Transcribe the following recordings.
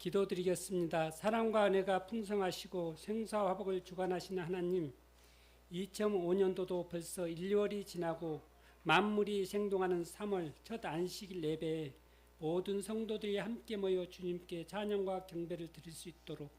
기도드리겠습니다. 사랑과 은혜가 풍성하시고 생사화복을 주관하시는 하나님, 2005년도도 벌써 1, 2월이 지나고 만물이 생동하는 3월 첫 안식일 예배에 모든 성도들이 함께 모여 주님께 찬양과 경배를 드릴 수 있도록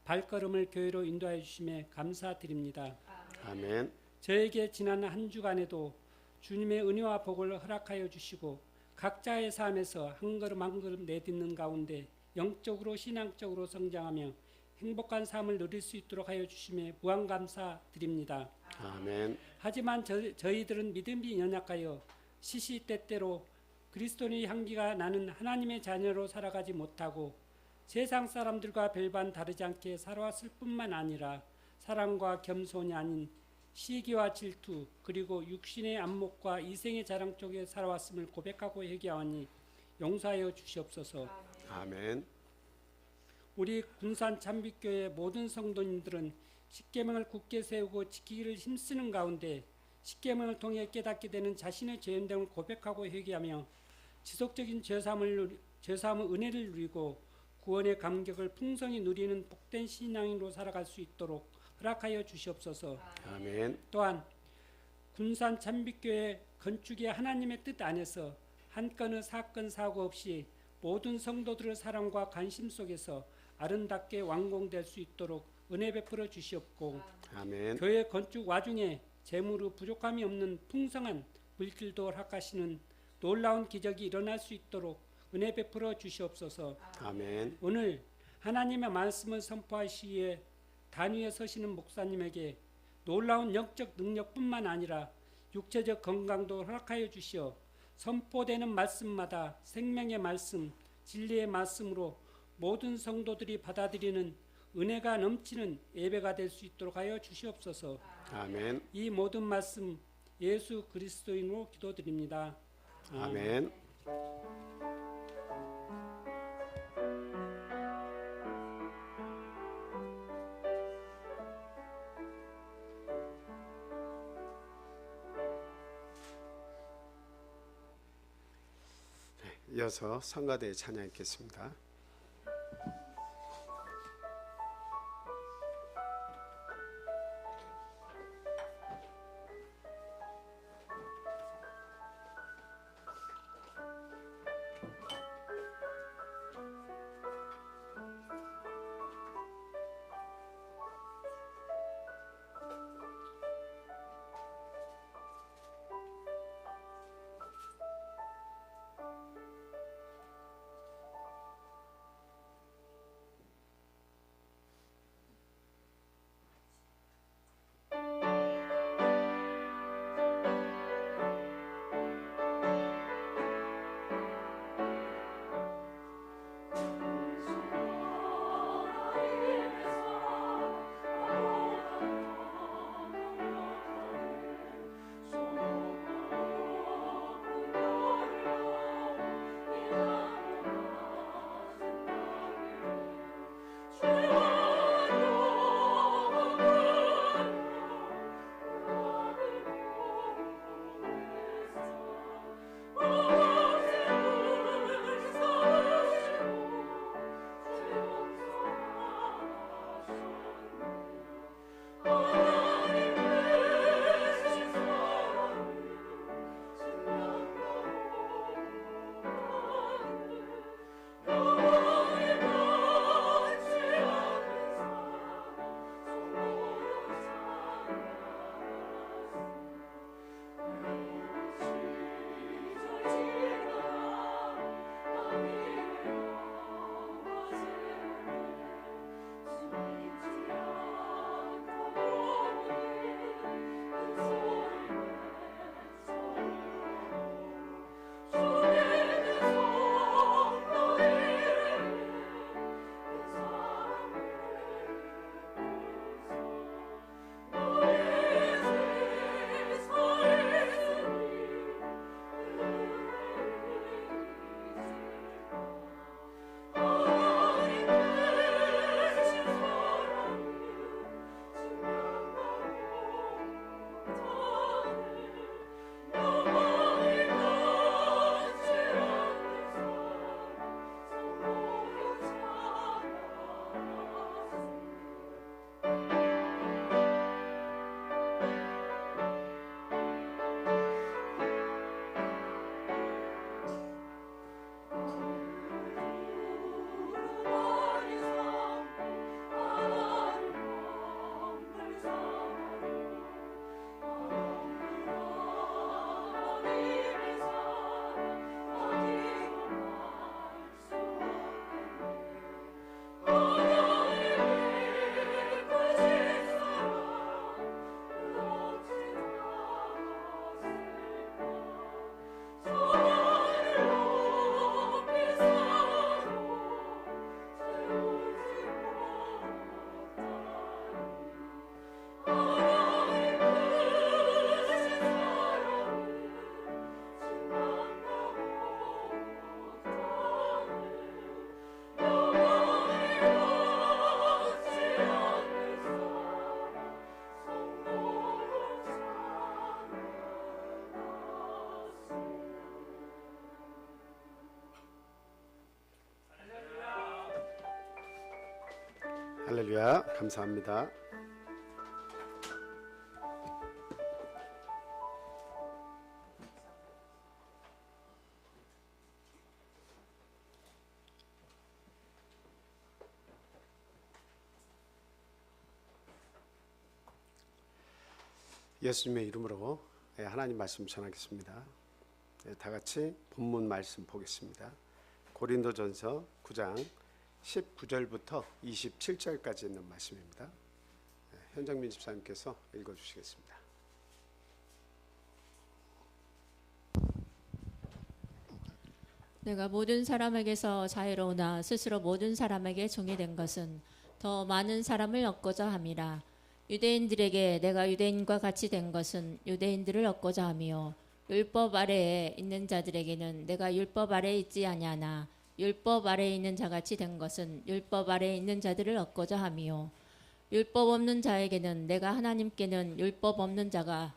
발걸음을 교회로 인도하여 주심에 감사드립니다. 아멘. 저에게 지난 한 주간에도 주님의 은혜와 복을 허락하여 주시고 각자의 삶에서 한 걸음 한 걸음 내딛는 가운데 영적으로 신앙적으로 성장하며 행복한 삶을 누릴 수 있도록 하여 주심에 무한 감사드립니다. 아멘. 하지만 저희들은 믿음이 연약하여 시시때때로 그리스도의 향기가 나는 하나님의 자녀로 살아가지 못하고 세상 사람들과 별반 다르지 않게 살아왔을 뿐만 아니라 사랑과 겸손이 아닌 시기와 질투 그리고 육신의 안목과 이생의 자랑 쪽에 살아왔음을 고백하고 회개하오니 용서하여 주시옵소서. 아멘. 우리 군산 참빛교회 모든 성도님들은 십계명을 굳게 세우고 지키기를 힘쓰는 가운데 십계명을 통해 깨닫게 되는 자신의 죄인됨을 고백하고 회개하며 지속적인 죄사함의 은혜를 누리고 구원의 감격을 풍성히 누리는 복된 신앙인으로 살아갈 수 있도록 허락하여 주시옵소서. 아멘. 또한 군산 참빛교회 건축의 하나님의 뜻 안에서 한 건의 사건 사고 없이 모든 성도들의 사랑과 관심 속에서 아름답게 완공될 수 있도록 은혜 베풀어 주시옵고 아멘. 교회 건축 와중에 재물의 부족함이 없는 풍성한 물질도 허락하시는 놀라운 기적이 일어날 수 있도록 은혜 베풀어 주시옵소서. 아멘. 오늘 하나님의 말씀을 선포하시기에 단위에 서시는 목사님에게 놀라운 영적 능력뿐만 아니라 육체적 건강도 허락하여 주시어 선포되는 말씀마다 생명의 말씀, 진리의 말씀으로 모든 성도들이 받아들이는 은혜가 넘치는 예배가 될 수 있도록 하여 주시옵소서. 아멘. 이 모든 말씀 예수 그리스도인으로 기도드립니다. 아멘. 이어서 성가대에 찬양하겠습니다. 할렐루야. 감사합니다. 예수님의 이름으로 하나님 말씀 전하겠습니다. 다 같이 본문 말씀 보겠습니다. 고린도전서 9장 19절부터 27절까지 있는 말씀입니다. 현정민 집사님께서 읽어주시겠습니다. 내가 모든 사람에게서 자유로우나 스스로 모든 사람에게 종이 된 것은 더 많은 사람을 얻고자 함이라. 유대인들에게 내가 유대인과 같이 된 것은 유대인들을 얻고자 함이요 율법 아래에 있는 자들에게는 내가 율법 아래에 있지 아니하나 율법 아래에 있는 자같이 된 것은 율법 아래에 있는 자들을 얻고자 함이요 율법 없는 자에게는 내가 하나님께는 율법 없는 자가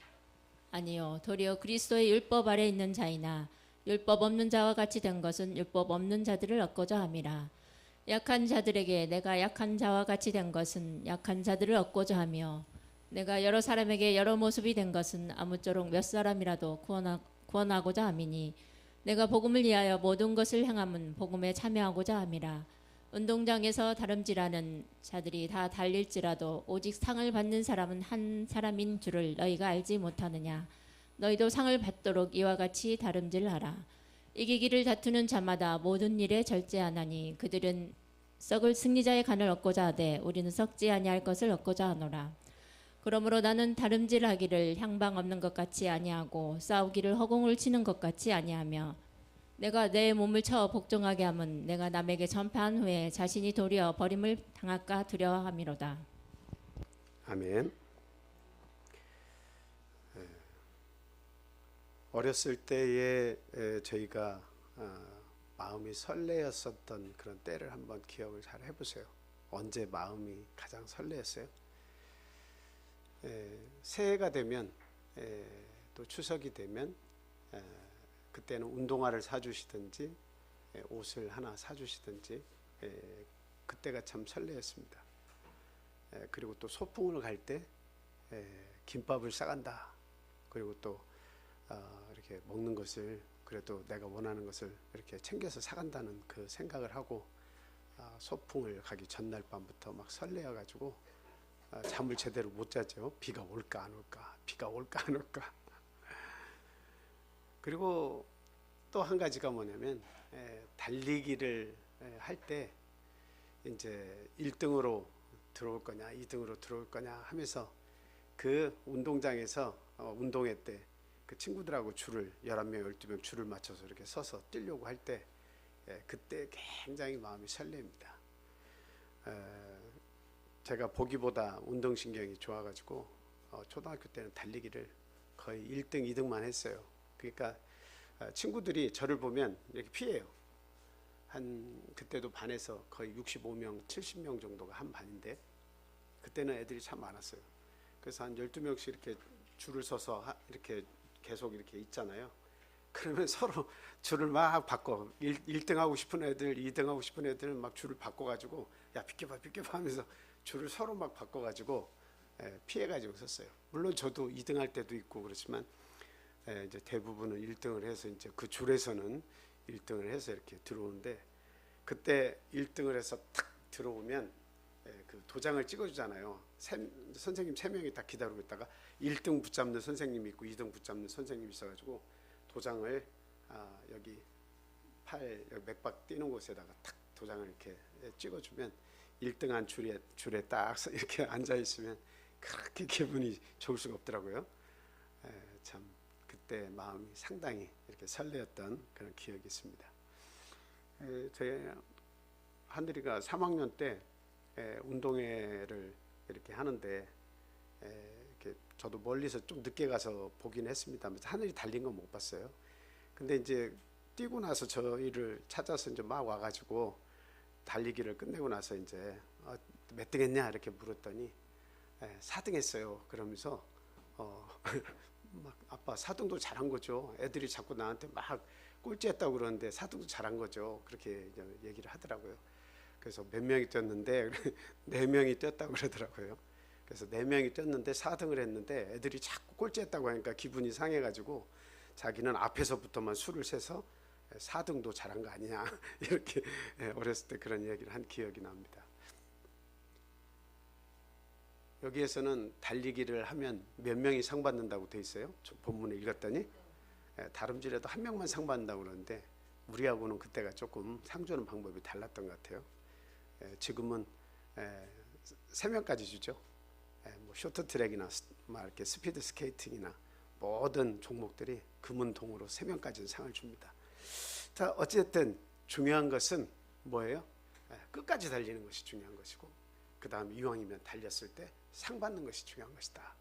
아니요 도리어 그리스도의 율법 아래에 있는 자이나 율법 없는 자와 같이 된 것은 율법 없는 자들을 얻고자 함이라. 약한 자들에게 내가 약한 자와 같이 된 것은 약한 자들을 얻고자 하며 내가 여러 사람에게 여러 모습이 된 것은 아무쪼록 몇 사람이라도 구원하고자 함이니 내가 복음을 위하여 모든 것을 행함은 복음에 참여하고자 함이라. 운동장에서 다름질하는 자들이 다 달릴지라도 오직 상을 받는 사람은 한 사람인 줄을 너희가 알지 못하느냐. 너희도 상을 받도록 이와 같이 다름질하라. 이기기를 다투는 자마다 모든 일에 절제하나니 그들은 썩을 승리자의 간을 얻고자 하되 우리는 썩지 아니할 것을 얻고자 하노라. 그러므로 나는 다름질하기를 향방 없는 것 같이 아니하고 싸우기를 허공을 치는 것 같이 아니하며 내가 내 몸을 쳐 복종하게 함은 내가 남에게 전파한 후에 자신이 도리어 버림을 당할까 두려워함이로다. 아멘. 어렸을 때에 저희가 마음이 설레었었던 그런 때를 한번 기억을 잘 해보세요. 언제 마음이 가장 설레었어요? 새해가 되면 또 추석이 되면 그때는 운동화를 사주시든지 옷을 하나 사주시든지 그때가 참 설레었습니다. 그리고 또 소풍을 갈 때 김밥을 싸간다. 그리고 또 이렇게 먹는 것을 그래도 내가 원하는 것을 이렇게 챙겨서 사간다는 그 생각을 하고 소풍을 가기 전날 밤부터 막 설레어 가지고 잠을 제대로 못 자죠. 비가 올까 안 올까, 비가 올까 안 올까. 그리고 또 한 가지가 뭐냐면 달리기를 할 때 이제 1등으로 들어올 거냐 2등으로 들어올 거냐 하면서 그 운동장에서 운동회 때 그 친구들하고 줄을 11명 12명 줄을 맞춰서 이렇게 서서 뛰려고 할 때 그때 굉장히 마음이 설렙니다. 제가 보기보다 운동신경이 좋아가지고 초등학교 때는 달리기를 거의 1등 2등만 했어요. 그러니까 친구들이 저를 보면 이렇게 피해요. 한 그때도 반에서 거의 65명 70명 정도가 한 반인데 그때는 애들이 참 많았어요. 그래서 한 12명씩 이렇게 줄을 서서 이렇게 계속 이렇게 있잖아요. 그러면 서로 줄을 막 바꿔 1등 하고 싶은 애들 2등 하고 싶은 애들은 막 줄을 바꿔가지고 야 비켜봐 하면서 줄을 서로 막 바꿔가지고 피해가지고 섰어요. 물론 저도 2등 할 때도 있고 그렇지만 이제 대부분은 1등을 해서 이제 그 줄에서는 1등을 해서 이렇게 들어오는데 그때 1등을 해서 탁 들어오면 그 도장을 찍어주잖아요. 선생님 3명이 다 기다리고 있다가 1등 붙잡는 선생님이 있고 2등 붙잡는 선생님이 있어가지고 도장을 여기 팔 여기 맥박 뛰는 곳에다가 탁 도장을 이렇게 찍어주면 1등한 줄에 딱 이렇게 앉아 있으면 그렇게 기분이 좋을 수가 없더라고요. 참 그때 마음이 상당히 이렇게 설레었던 그런 기억이 있습니다. 제 하늘이가 3학년 때 운동회를 이렇게 하는데 이렇게 저도 멀리서 좀 늦게 가서 보긴 했습니다만 하늘이 달린 건 못 봤어요. 근데 이제 뛰고 나서 저희를 찾아서 이제 막 와가지고 달리기를 끝내고 나서 이제 몇 등 했냐 이렇게 물었더니 4등 했어요. 그러면서 막 아빠 4등도 잘한 거죠. 애들이 자꾸 나한테 막 꼴찌했다고 그러는데 4등도 잘한 거죠. 그렇게 얘기를 하더라고요. 그래서 몇 명이 뛰었는데 4명이 뛰었다고 그러더라고요. 그래서 4명이 뛰었는데 4등을 했는데 애들이 자꾸 꼴찌했다고 하니까 기분이 상해가지고 자기는 앞에서부터만 수를 세서 4등도 잘한 거 아니냐 이렇게 어렸을 때 그런 이야기를 한 기억이 납니다. 여기에서는 달리기를 하면 몇 명이 상 받는다고 돼 있어요? 저 본문을 읽었더니 다름질에도 1명만 상 받는다고 그러는데 우리하고는 그때가 조금 상 주는 방법이 달랐던 것 같아요. 지금은 3명까지 주죠. 뭐 쇼트트랙이나 막 이렇게 스피드 스케이팅이나 모든 종목들이 금은동으로 3명까지는 상을 줍니다. 자, 어쨌든 중요한 것은 뭐예요? 끝까지 달리는 것이 중요한 것이고, 그 다음 이왕이면 달렸을 때 상 받는 것이 중요한 것이다.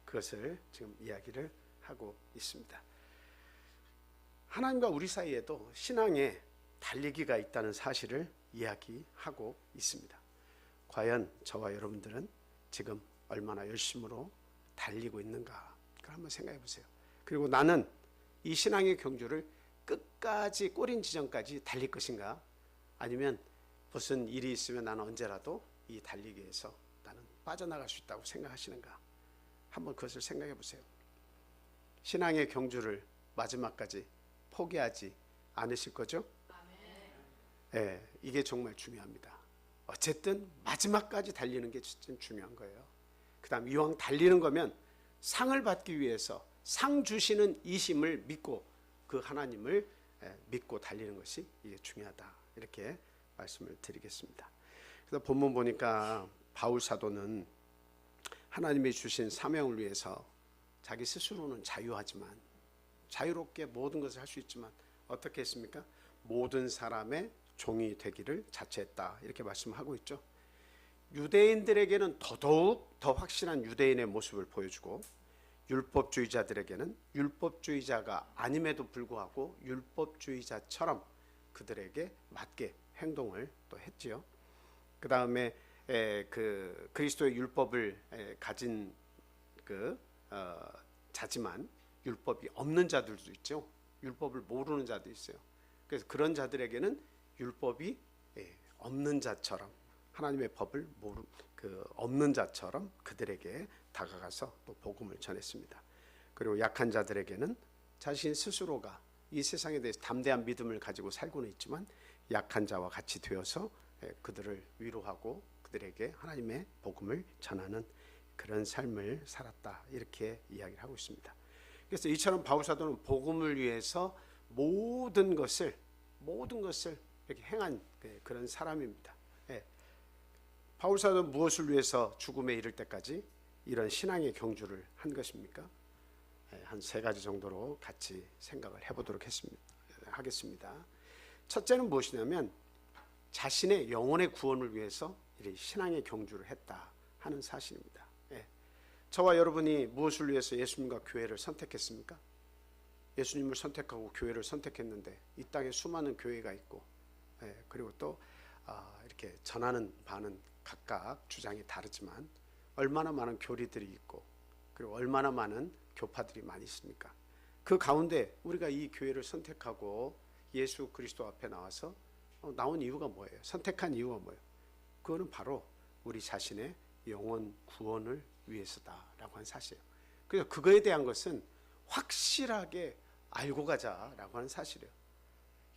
그것을 지금 이야기를 하고 있습니다. 하나님과 우리 사이에도 신앙에 달리기가 있다는 사실을 이야기하고 있습니다. 과연 저와 여러분들은 지금 얼마나 열심으로 달리고 있는가? 그걸 한번 생각해 보세요. 그리고 나는 이 신앙의 경주를 끝까지 꼬린 지점까지 달릴 것인가? 아니면 무슨 일이 있으면 나는 언제라도 이 달리기에서 나는 빠져나갈 수 있다고 생각하시는가? 한번 그것을 생각해 보세요. 신앙의 경주를 마지막까지 포기하지 않으실 거죠? 네, 이게 정말 중요합니다. 어쨌든 마지막까지 달리는 게 진짜 중요한 거예요. 그 다음 이왕 달리는 거면 상을 받기 위해서 상 주시는 이심을 믿고 그 하나님을 믿고 달리는 것이 이게 중요하다. 이렇게 말씀을 드리겠습니다. 그래서 본문 보니까 바울 사도는 하나님이 주신 사명을 위해서 자기 스스로는 자유하지만 자유롭게 모든 것을 할 수 있지만 어떻게 했습니까? 모든 사람의 종이 되기를 자처했다. 이렇게 말씀하고 있죠. 유대인들에게는 더더욱 더 확실한 유대인의 모습을 보여주고 율법주의자들에게는 율법주의자가 아님에도 불구하고 율법주의자처럼 그들에게 맞게 행동을 또 했지요. 그 다음에 그 그리스도의 율법을 가진 자지만 율법이 없는 자들도 있죠. 율법을 모르는 자도 있어요. 그래서 그런 자들에게는 율법이 없는 자처럼 하나님의 법을 없는 자처럼 그들에게 다가가서 또 복음을 전했습니다. 그리고 약한 자들에게는 자신 스스로가 이 세상에 대해서 담대한 믿음을 가지고 살고는 있지만 약한 자와 같이 되어서 그들을 위로하고 그들에게 하나님의 복음을 전하는 그런 삶을 살았다. 이렇게 이야기를 하고 있습니다. 그래서 이처럼 바울 사도는 복음을 위해서 모든 것을 이렇게 행한 그런 사람입니다. 바울 사도는 무엇을 위해서 죽음에 이를 때까지 이런 신앙의 경주를 한 것입니까? 한 3가지 정도로 같이 생각을 해보도록 하겠습니다. 첫째는 무엇이냐면 자신의 영혼의 구원을 위해서 이런 신앙의 경주를 했다 하는 사실입니다. 저와 여러분이 무엇을 위해서 예수님과 교회를 선택했습니까? 예수님을 선택하고 교회를 선택했는데 이 땅에 수많은 교회가 있고 그리고 또 이렇게 전하는 바는 각각 주장이 다르지만 얼마나 많은 교리들이 있고 그리고 얼마나 많은 교파들이 많이 있습니까? 그 가운데 우리가 이 교회를 선택하고 예수 그리스도 앞에 나와서 나온 이유가 뭐예요? 선택한 이유가 뭐예요? 그거는 바로 우리 자신의 영혼 구원을 위해서다라고 한 사실이에요. 그래서 그거에 대한 것은 확실하게 알고 가자라고 하는 사실이에요.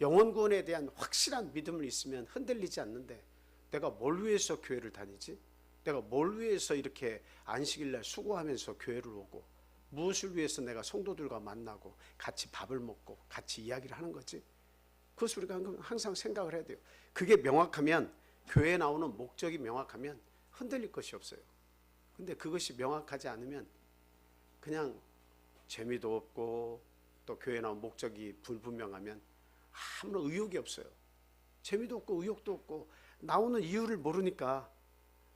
영혼 구원에 대한 확실한 믿음을 있으면 흔들리지 않는데 내가 뭘 위해서 교회를 다니지? 내가 뭘 위해서 이렇게 안식일날 수고하면서 교회를 오고 무엇을 위해서 내가 성도들과 만나고 같이 밥을 먹고 같이 이야기를 하는 거지? 그것을 우리가 항상 생각을 해야 돼요. 그게 명확하면 교회에 나오는 목적이 명확하면 흔들릴 것이 없어요. 근데 그것이 명확하지 않으면 그냥 재미도 없고 또 교회에 나온 목적이 불분명하면 아무런 의욕이 없어요. 재미도 없고 의욕도 없고 나오는 이유를 모르니까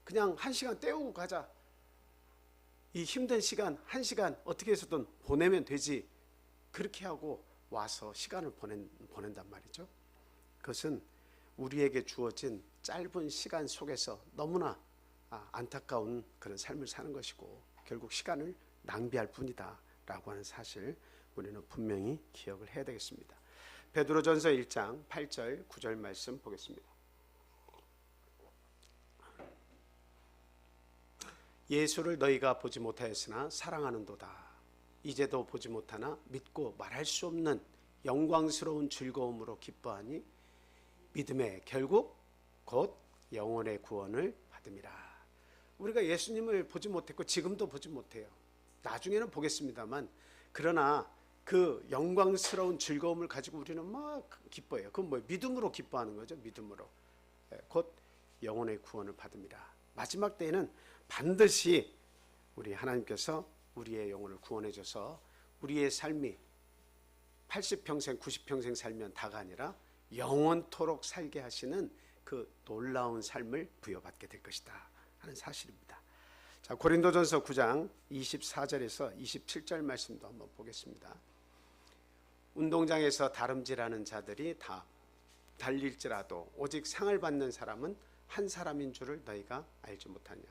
그냥 1시간 때우고 가자. 이 힘든 시간 1시간 어떻게 해서든 보내면 되지. 그렇게 하고 와서 시간을 보낸단 말이죠. 그것은 우리에게 주어진 짧은 시간 속에서 너무나 안타까운 그런 삶을 사는 것이고 결국 시간을 낭비할 뿐이다 라고 하는 사실 우리는 분명히 기억을 해야 되겠습니다. 베드로전서 1장 8절 9절 말씀 보겠습니다. 예수를 너희가 보지 못하였으나 사랑하는도다. 이제도 보지 못하나 믿고 말할 수 없는 영광스러운 즐거움으로 기뻐하니 믿음의 결국 곧 영혼의 구원을 받음이라. 우리가 예수님을 보지 못했고 지금도 보지 못해요. 나중에는 보겠습니다만, 그러나 그 영광스러운 즐거움을 가지고 우리는 막 기뻐해요. 그건 뭐예요? 믿음으로 기뻐하는 거죠. 믿음으로. 곧 영혼의 구원을 받음이라. 마지막 때에는 반드시 우리 하나님께서 우리의 영혼을 구원해 줘서 우리의 삶이 80평생 90평생 살면 다가 아니라 영원토록 살게 하시는 그 놀라운 삶을 부여받게 될 것이다 하는 사실입니다. 자, 고린도전서 9장 24절에서 27절 말씀도 한번 보겠습니다. 운동장에서 다름질하는 자들이 다 달릴지라도 오직 상을 받는 사람은 한 사람인 줄을 너희가 알지 못하냐.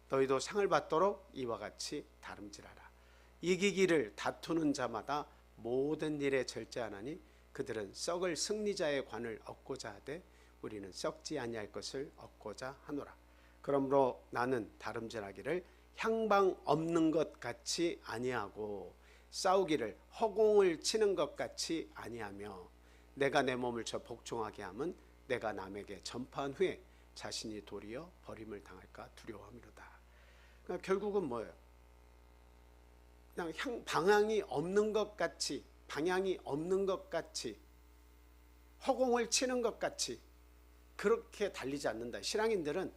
너희도 상을 받도록 이와 같이 다름질하라. 이기기를 다투는 자마다 모든 일에 절제하나니 그들은 썩을 승리자의 관을 얻고자 하되 우리는 썩지 아니할 것을 얻고자 하노라. 그러므로 나는 다름질하기를 향방 없는 것 같이 아니하고 싸우기를 허공을 치는 것 같이 아니하며 내가 내 몸을 저 복종하게 함은 내가 남에게 전파한 후에 자신이 도리어 버림을 당할까 두려워함이로다. 그러니까 결국은 뭐예요? 그냥 방향이 없는 것 같이, 방향이 없는 것 같이, 허공을 치는 것 같이 그렇게 달리지 않는다. 신앙인들은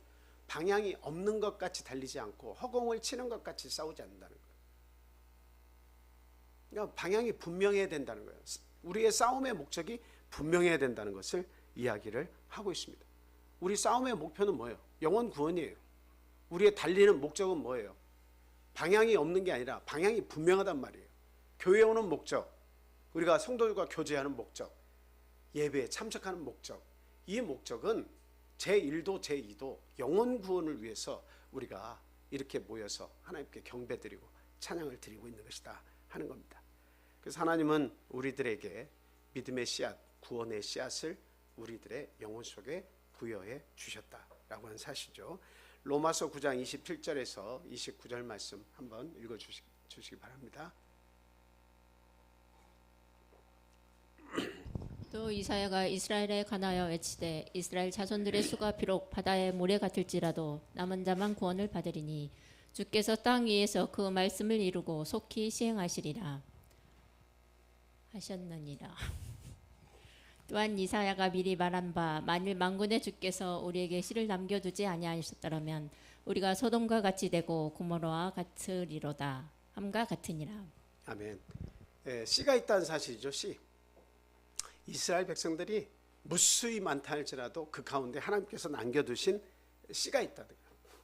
방향이 없는 것 같이 달리지 않고 허공을 치는 것 같이 싸우지 않는다는 거예요. 그러니까 방향이 분명해야 된다는 거예요. 우리의 싸움의 목적이 분명해야 된다는 것을 이야기를 하고 있습니다. 우리 싸움의 목표는 뭐예요? 영혼 구원이에요. 우리의 달리는 목적은 뭐예요? 방향이 없는 게 아니라 방향이 분명하단 말이에요. 교회에 오는 목적, 우리가 성도들과 교제하는 목적, 예배에 참석하는 목적, 이 목적은 제1도 제2도 영혼 구원을 위해서 우리가 이렇게 모여서 하나님께 경배드리고 찬양을 드리고 있는 것이다 하는 겁니다. 그래서 하나님은 우리들에게 믿음의 씨앗, 구원의 씨앗을 우리들의 영혼 속에 부여해 주셨다라고 하는 사실이죠. 로마서 9장 27절에서 29절 말씀 한번 읽어주시기 바랍니다. 또 이사야가 이스라엘에 관하여 외치되 이스라엘 자손들의 수가 비록 바다의 모래 같을지라도 남은 자만 구원을 받으리니 주께서 땅 위에서 그 말씀을 이루고 속히 시행하시리라 하셨느니라. 또한 이사야가 미리 말한 바 만일 만군의 주께서 우리에게 씨를 남겨두지 아니하셨더라면 우리가 소돔과 같이 되고 고모라와 같으리로다 함과 같으니라. 아멘. 씨가 있다는 사실이죠. 씨. 이스라엘 백성들이 무수히 많다 할지라도 그 가운데 하나님께서 남겨두신 씨가 있다는 거예요.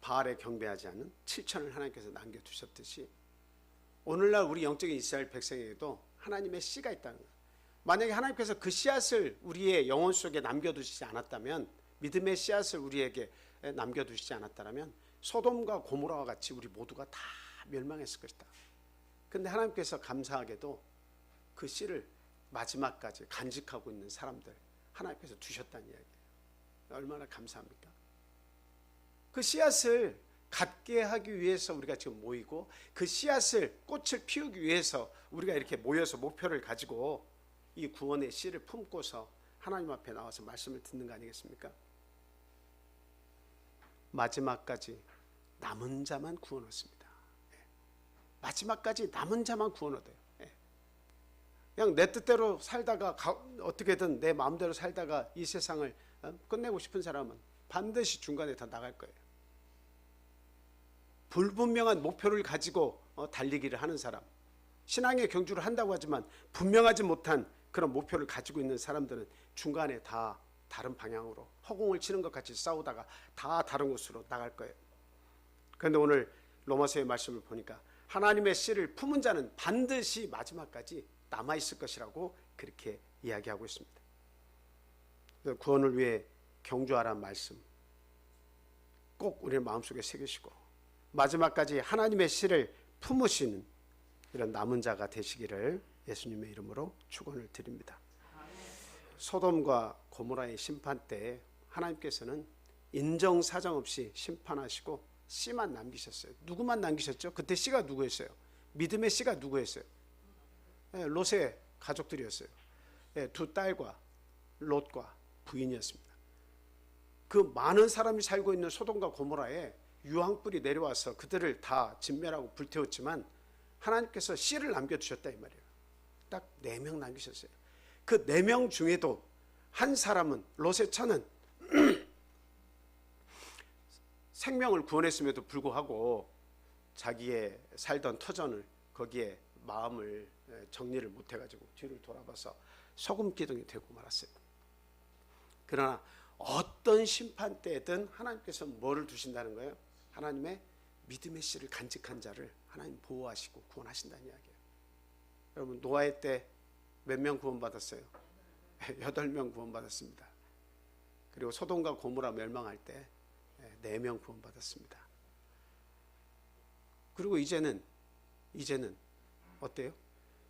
바알에 경배하지 않은 7천을 하나님께서 남겨두셨듯이 오늘날 우리 영적인 이스라엘 백성에게도 하나님의 씨가 있다는 거예요. 만약에 하나님께서 그 씨앗을 우리의 영혼 속에 남겨두시지 않았다면, 믿음의 씨앗을 우리에게 남겨두시지 않았다면 소돔과 고모라와 같이 우리 모두가 다 멸망했을 것이다. 그런데 하나님께서 감사하게도 그 씨를 마지막까지 간직하고 있는 사람들 하나님께서 두셨다는 이야기예요. 얼마나 감사합니까? 그 씨앗을 갖게 하기 위해서 우리가 지금 모이고 그 씨앗을 꽃을 피우기 위해서 우리가 이렇게 모여서 목표를 가지고 이 구원의 씨를 품고서 하나님 앞에 나와서 말씀을 듣는 거 아니겠습니까? 마지막까지 남은 자만 구원 얻습니다. 마지막까지 남은 자만 구원 얻어요. 그냥 내 뜻대로 살다가 어떻게든 내 마음대로 살다가 이 세상을 끝내고 싶은 사람은 반드시 중간에 다 나갈 거예요. 불분명한 목표를 가지고 달리기를 하는 사람, 신앙의 경주를 한다고 하지만 분명하지 못한 그런 목표를 가지고 있는 사람들은 중간에 다 다른 방향으로 허공을 치는 것 같이 싸우다가 다 다른 곳으로 나갈 거예요. 그런데 오늘 로마서의 말씀을 보니까 하나님의 씨를 품은 자는 반드시 마지막까지 남아있을 것이라고 그렇게 이야기하고 있습니다. 구원을 위해 경주하라는 말씀 꼭 우리의 마음속에 새기시고 마지막까지 하나님의 씨를 품으시는 이런 남은 자가 되시기를 예수님의 이름으로 축원을 드립니다. 소돔과 고모라의 심판 때 하나님께서는 인정사정 없이 심판하시고 씨만 남기셨어요. 누구만 남기셨죠? 그때 씨가 누구였어요? 믿음의 씨가 누구였어요? 롯의 가족들이었어요. 두 딸과 롯과 부인이었습니다. 그 많은 사람이 살고 있는 소돔과 고모라에 유황불이 내려와서 그들을 다 진멸하고 불태웠지만 하나님께서 씨를 남겨두셨다 이 말이에요. 딱 4명 남기셨어요. 그 4명 중에도 한 사람은, 롯의 처는 생명을 구원했음에도 불구하고 자기의 살던 터전을, 거기에 마음을 정리를 못해가지고 뒤를 돌아봐서 소금 기둥이 되고 말았어요. 그러나 어떤 심판 때든 하나님께서 뭐를 두신다는 거예요? 하나님의 믿음의 씨를 간직한 자를 하나님 보호하시고 구원하신다는 이야기예요. 여러분, 노아의 때 몇 명 구원받았어요? 8명 구원받았습니다. 그리고 소돔과 고모라 멸망할 때 4명 구원받았습니다. 그리고 이제는 어때요?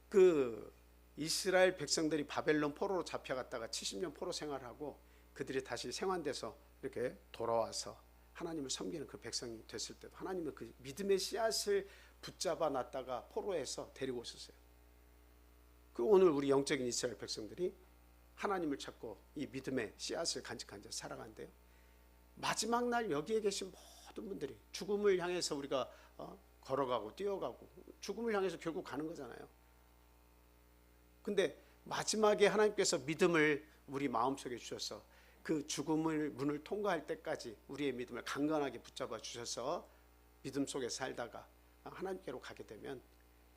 그 이스라엘 백성들이 바벨론 포로로 잡혀갔다가 70년 포로 생활하고 그들이 다시 생환돼서 이렇게 돌아와서 하나님을 섬기는 그 백성이 됐을 때 하나님은 그 믿음의 씨앗을 붙잡아 놨다가 포로에서 데리고 오셨어요. 그 오늘 우리 영적인 이스라엘 백성들이 하나님을 찾고 이 믿음의 씨앗을 간직한 자 살아간대요. 마지막 날 여기에 계신 모든 분들이 죽음을 향해서 우리가 걸어가고 뛰어가고 죽음을 향해서 결국 가는 거잖아요. 근데 마지막에 하나님께서 믿음을 우리 마음속에 주셔서 그 죽음을 문을 통과할 때까지 우리의 믿음을 강건하게 붙잡아 주셔서 믿음 속에 살다가 하나님께로 가게 되면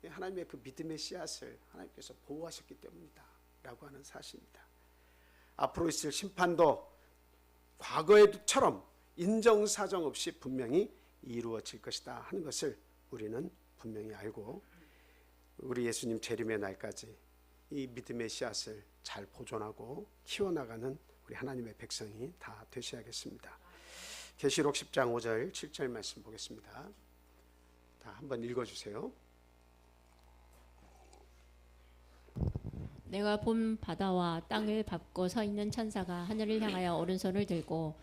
하나님의 그 믿음의 씨앗을 하나님께서 보호하셨기 때문이다 라고 하는 사실입니다. 앞으로 있을 심판도 과거에처럼 인정사정 없이 분명히 이루어질 것이다 하는 것을 우리는 분명히 알고 우리 예수님 재림의 날까지 이 믿음의 씨앗을 잘 보존하고 키워나가는 우리 하나님의 백성이 다 되셔야겠습니다. 계시록 10장 5절 7절 말씀 보겠습니다. 다 한번 읽어주세요. 내가 본 바다와 땅을 밟고 서 있는 천사가 하늘을 향하여 오른손을 들고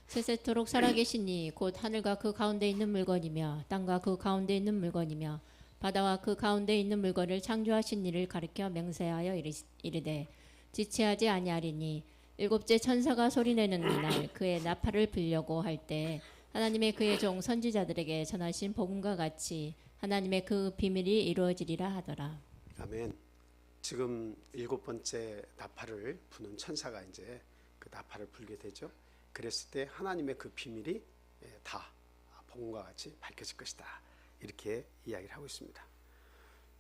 세세토록 살아계신 이 곧 하늘과 그 가운데 있는 물건이며 땅과 그 가운데 있는 물건이며 바다와 그 가운데 있는 물건을 창조하신 이를 가리켜 맹세하여 이르되 지체하지 아니하리니 일곱째 천사가 소리내는 이날 그의 나팔을 불려고 할 때 하나님의 그의 종 선지자들에게 전하신 복음과 같이 하나님의 그 비밀이 이루어지리라 하더라. 아멘. 지금 7번째 나팔을 부는 천사가 이제 그 나팔을 불게 되죠. 그랬을 때 하나님의 그 비밀이 다 복음과 같이 밝혀질 것이다. 이렇게 이야기를 하고 있습니다.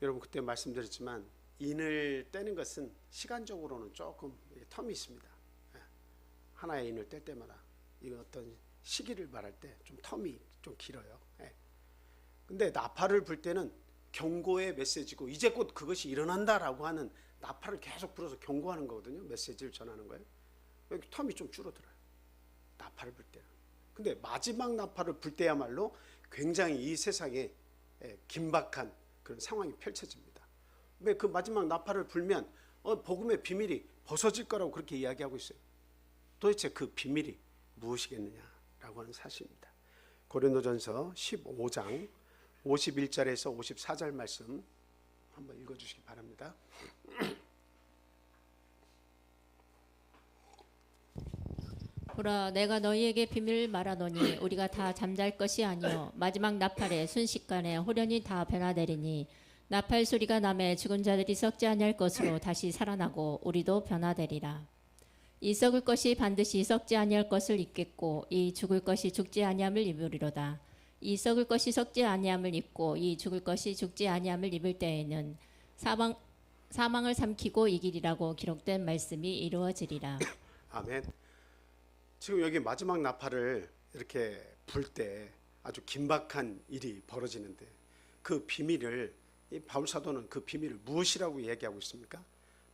여러분 그때 말씀드렸지만 인을 떼는 것은 시간적으로는 조금 텀이 있습니다. 하나의 인을 뗄 때마다 이거 어떤 시기를 말할 때 좀 텀이 좀 길어요. 근데 나팔을 불 때는 경고의 메시지고 이제 곧 그것이 일어난다라고 하는 나팔을 계속 불어서 경고하는 거거든요. 메시지를 전하는 거예요. 여기 텀이 좀 줄어들어요. 나팔을 불 때는. 근데 마지막 나팔을 불 때야말로 굉장히 이 세상에 긴박한 그런 상황이 펼쳐집니다. 왜 그 마지막 나팔을 불면 복음의 비밀이 벗어질 거라고 그렇게 이야기하고 있어요. 도대체 그 비밀이 무엇이겠느냐라고 하는 사실입니다. 고린도전서 15장 51절에서 54절 말씀 한번 읽어주시기 바랍니다. 보라 내가 너희에게 비밀을 말하노니 우리가 다 잠잘 것이 아니요 마지막 나팔에 순식간에 호련히 다 변화되리니 나팔 소리가 나매 죽은 자들이 썩지 아니할 것으로 다시 살아나고 우리도 변화되리라. 이 썩을 것이 반드시 썩지 아니할 것을 입겠고 이 죽을 것이 죽지 아니함을 입으리로다. 이 썩을 것이 썩지 아니함을 입고 이 죽을 것이 죽지 아니함을 입을 때에는 사망을 삼키고 이기리라고 기록된 말씀이 이루어지리라. 아멘. 지금 여기 마지막 나팔을 이렇게 불 때 아주 긴박한 일이 벌어지는데 그 비밀을 이 바울 사도는 그 비밀을 무엇이라고 얘기하고 있습니까?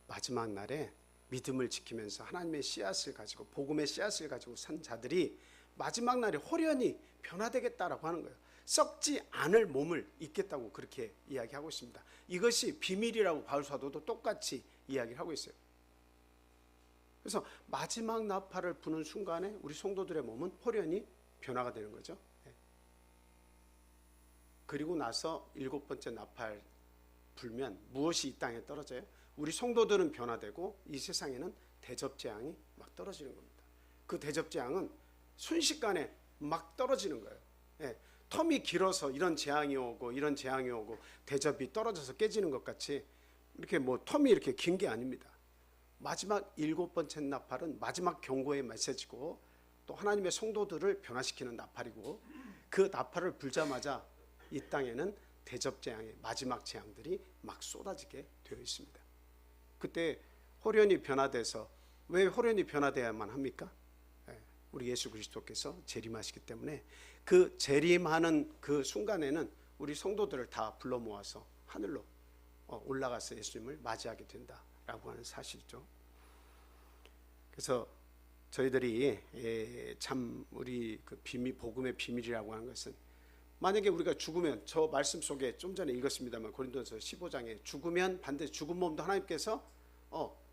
마지막 날에 믿음을 지키면서 하나님의 씨앗을 가지고 복음의 씨앗을 가지고 산 자들이 마지막 날에 호련히 변화되겠다라고 하는 거예요. 썩지 않을 몸을 입겠다고 그렇게 이야기하고 있습니다. 이것이 비밀이라고 바울 사도도 똑같이 이야기를 하고 있어요. 그래서 마지막 나팔을 부는 순간에 우리 성도들의 몸은 홀연히 변화가 되는 거죠. 그리고 나서 7번째 나팔 불면 무엇이 이 땅에 떨어져요? 우리 성도들은 변화되고 이 세상에는 대접재앙이 막 떨어지는 겁니다. 그 대접재앙은 순식간에 막 떨어지는 거예요. 텀이 길어서 이런 재앙이 오고 이런 재앙이 오고 대접이 떨어져서 깨지는 것 같이 이렇게 뭐 텀이 이렇게 긴 게 아닙니다. 마지막 7번째 나팔은 마지막 경고의 메시지고 또 하나님의 성도들을 변화시키는 나팔이고 그 나팔을 불자마자 이 땅에는 대접재앙의 마지막 재앙들이 막 쏟아지게 되어 있습니다. 그때 홀연히 변화돼서 왜 홀연히 변화돼야만 합니까? 우리 예수 그리스도께서 재림하시기 때문에 그 재림하는 그 순간에는 우리 성도들을 다 불러 모아서 하늘로 올라가서 예수님을 맞이하게 된다라고 하는 사실이죠. 그래서 저희들이 참 우리 그 비밀, 복음의 비밀이라고 하는 것은 만약에 우리가 죽으면 저 말씀 속에 좀 전에 읽었습니다만 고린도서 15장에 죽으면 반드시 죽은 몸도 하나님께서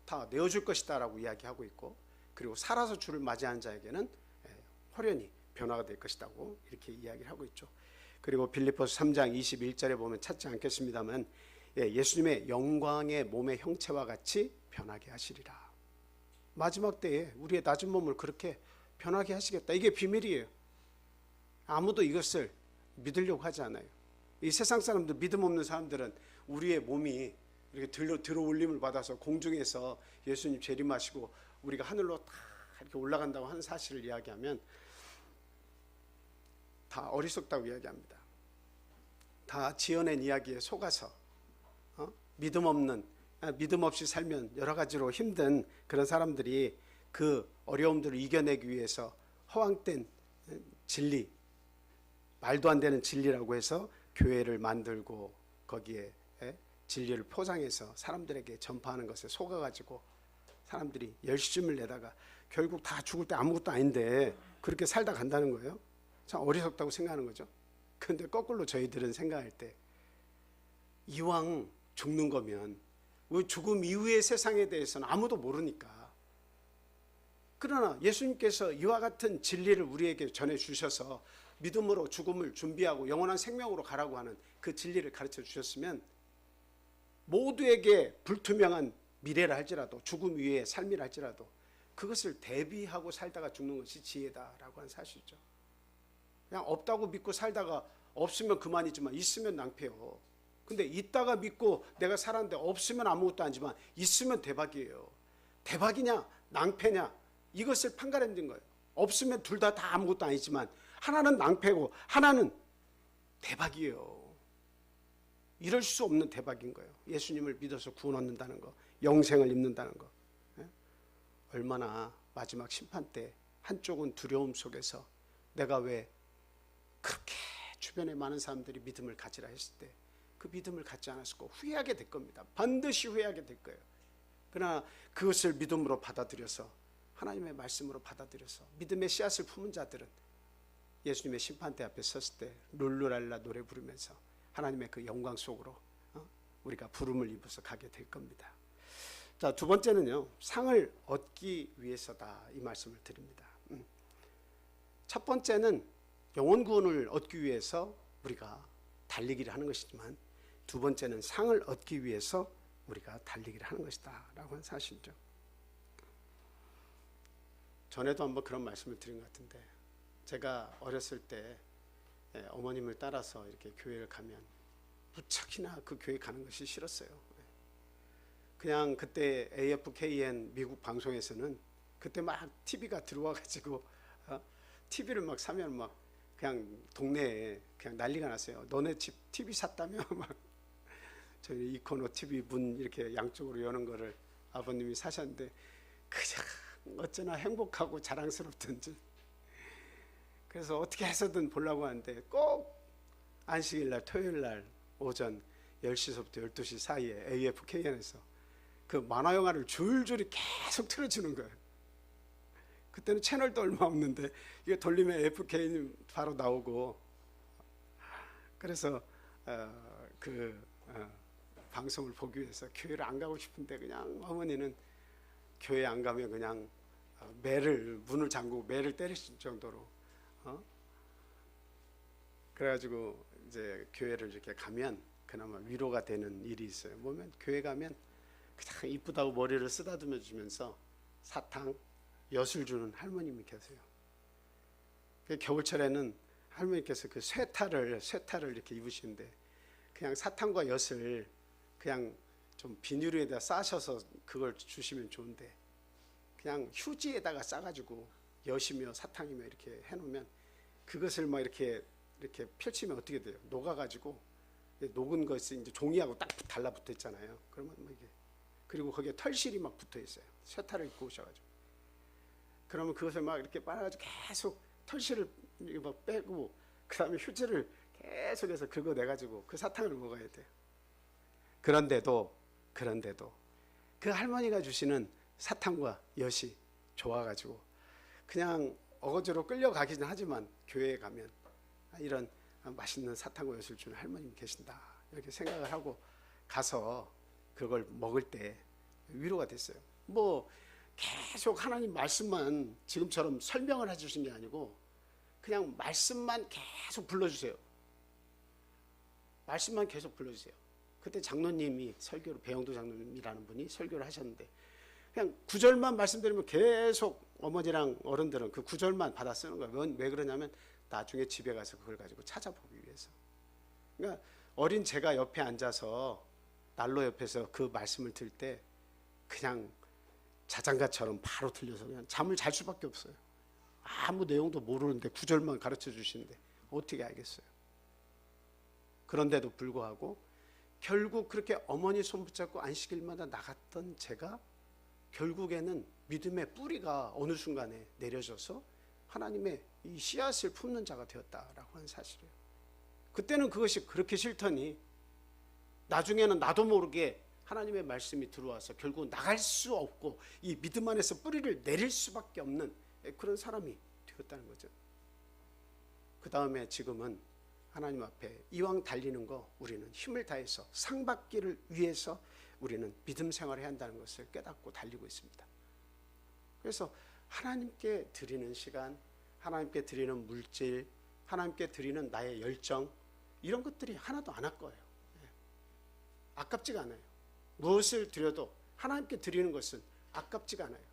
다 내어줄 것이다 라고 이야기하고 있고 그리고 살아서 주를 맞이하는 자에게는 홀연히 변화가 될 것이라고 이렇게 이야기를 하고 있죠. 그리고 빌립보서 3장 21절에 보면 찾지 않겠습니다만 예수님의 영광의 몸의 형체와 같이 변하게 하시리라. 마지막 때에 우리의 낮은 몸을 그렇게 변하게 하시겠다. 이게 비밀이에요. 아무도 이것을 믿으려고 하지 않아요. 이 세상 사람들, 믿음 없는 사람들은 우리의 몸이 이렇게 들어 올림을 받아서 공중에서 예수님 재림하시고 우리가 하늘로 다 이렇게 올라간다고 하는 사실을 이야기하면 다 어리석다고 이야기합니다. 다 지어낸 이야기에 속아서 믿음 없이 살면 여러 가지로 힘든 그런 사람들이 그 어려움들을 이겨내기 위해서 허황된 진리, 말도 안 되는 진리라고 해서 교회를 만들고 거기에 진리를 포장해서 사람들에게 전파하는 것에 속아가지고 사람들이 열심을 내다가 결국 다 죽을 때 아무것도 아닌데 그렇게 살다 간다는 거예요. 참 어리석다고 생각하는 거죠. 그런데 거꾸로 저희들은 생각할 때 이왕 죽는 거면 왜 죽음 이후의 세상에 대해서는 아무도 모르니까. 그러나 예수님께서 이와 같은 진리를 우리에게 전해주셔서 믿음으로 죽음을 준비하고 영원한 생명으로 가라고 하는 그 진리를 가르쳐 주셨으면 모두에게 불투명한 미래를 할지라도 죽음 위의 삶이라 할지라도 그것을 대비하고 살다가 죽는 것이 지혜다라고 하는 사실이죠. 그냥 없다고 믿고 살다가 없으면 그만이지만 있으면 낭패요. 근데 있다가 믿고 내가 살았는데 없으면 아무것도 아니지만 있으면 대박이에요. 대박이냐 낭패냐 이것을 판가름진 거예요. 없으면 둘 다 아무것도 아니지만 하나는 낭패고 하나는 대박이에요. 이럴 수 없는 대박인 거예요. 예수님을 믿어서 구원 얻는다는 거, 영생을 입는다는 거. 얼마나 마지막 심판 때 한쪽은 두려움 속에서 내가 왜 그렇게 주변에 많은 사람들이 믿음을 가지라 했을 때 그 믿음을 갖지 않았을까 후회하게 될 겁니다. 반드시 후회하게 될 거예요. 그러나 그것을 믿음으로 받아들여서 하나님의 말씀으로 받아들여서 믿음의 씨앗을 품은 자들은 예수님의 심판대 앞에 섰을 때 룰루랄라 노래 부르면서 하나님의 그 영광 속으로 우리가 부름을 입어서 가게 될 겁니다. 자, 두 번째는요, 상을 얻기 위해서다 이 말씀을 드립니다. 첫 번째는 영혼 구원을 얻기 위해서 우리가 달리기를 하는 것이지만 두 번째는 상을 얻기 위해서 우리가 달리기를 하는 것이다 라고 하는 사실이죠. 전에도 한번 그런 말씀을 드린 것 같은데 제가 어렸을 때 어머님을 따라서 이렇게 교회를 가면 무척이나 그 교회 가는 것이 싫었어요. 그냥 그때 AFKN 미국 방송에서는 그때 막 TV가 들어와가지고 TV를 막 사면 막 그냥 동네에 그냥 난리가 났어요. 너네 집 TV 샀다며 막 저희 이코노 TV 문 이렇게 양쪽으로 여는 거를 아버님이 사셨는데 그냥 어쩌나 행복하고 자랑스럽던지 그래서 어떻게 해서든 보려고 하는데 꼭 안식일날 토요일날 오전 10시서부터 12시 사이에 AFKN에서 그 만화 영화를 줄줄이 계속 틀어주는 거예요. 그때는 채널도 얼마 없는데 이게 돌리면 AFKN 바로 나오고 그래서 방송을 보기 위해서 교회를 안 가고 싶은데 그냥 어머니는 교회 안 가면 그냥 매를 문을 잠그고 매를 때릴 정도로 그래가지고 이제 교회를 이렇게 가면 그나마 위로가 되는 일이 있어요. 보면 교회 가면 그냥 이쁘다고 머리를 쓰다듬어 주면서 사탕, 엿을 주는 할머님이 계세요. 겨울철에는 할머니께서 그 쇠타를 이렇게 입으시는데 그냥 사탕과 엿을 그냥 좀 비닐에다 싸셔서 그걸 주시면 좋은데 그냥 휴지에다가 싸가지고 엿이며 사탕이며 이렇게 해놓으면 그것을 막 이렇게 펼치면 어떻게 돼요? 녹아가지고 녹은 것이 이제 종이하고 딱 달라붙어 있잖아요. 그러면 뭐 이게 그리고 거기에 털실이 막 붙어 있어요. 쇠타를 입고 오셔가지고 그러면 그것을 막 이렇게 빨아가지고 계속 털실을 막 빼고 그 다음에 휴지를 계속해서 긁어내가지고 그 사탕을 먹어야 돼요. 그런데도 그 할머니가 주시는 사탕과 엿이 좋아가지고 그냥 어거지로 끌려가기는 하지만 교회에 가면 이런 맛있는 사탕과 엿을 주는 할머님이 계신다 이렇게 생각을 하고 가서 그걸 먹을 때 위로가 됐어요. 뭐 계속 하나님 말씀만 지금처럼 설명을 해주신 게 아니고 그냥 말씀만 계속 불러주세요. 말씀만 계속 불러주세요. 그때 장로님이 설교를 배영도 장로님이라는 분이 설교를 하셨는데 그냥 구절만 말씀드리면 계속 어머니랑 어른들은 그 구절만 받아 쓰는 거예요. 왜 그러냐면 나중에 집에 가서 그걸 가지고 찾아보기 위해서. 그러니까 어린 제가 옆에 앉아서 난로 옆에서 그 말씀을 들을 때 그냥 자장가처럼 바로 들려서 그냥 잠을 잘 수밖에 없어요. 아무 내용도 모르는데 구절만 가르쳐 주시는데 어떻게 알겠어요. 그런데도 불구하고 결국 그렇게 어머니 손 붙잡고 안식일마다 나갔던 제가 결국에는 믿음의 뿌리가 어느 순간에 내려져서 하나님의 이 씨앗을 품는 자가 되었다라고 하는 사실이에요. 그때는 그것이 그렇게 싫더니 나중에는 나도 모르게 하나님의 말씀이 들어와서 결국 나갈 수 없고 이 믿음 안에서 뿌리를 내릴 수밖에 없는 그런 사람이 되었다는 거죠. 그 다음에 지금은 하나님 앞에 이왕 달리는 거 우리는 힘을 다해서 상 받기를 위해서 우리는 믿음 생활을 해야 한다는 것을 깨닫고 달리고 있습니다. 그래서 하나님께 드리는 시간, 하나님께 드리는 물질, 하나님께 드리는 나의 열정 이런 것들이 하나도 안 아까워요. 아깝지가 않아요. 무엇을 드려도 하나님께 드리는 것은 아깝지가 않아요.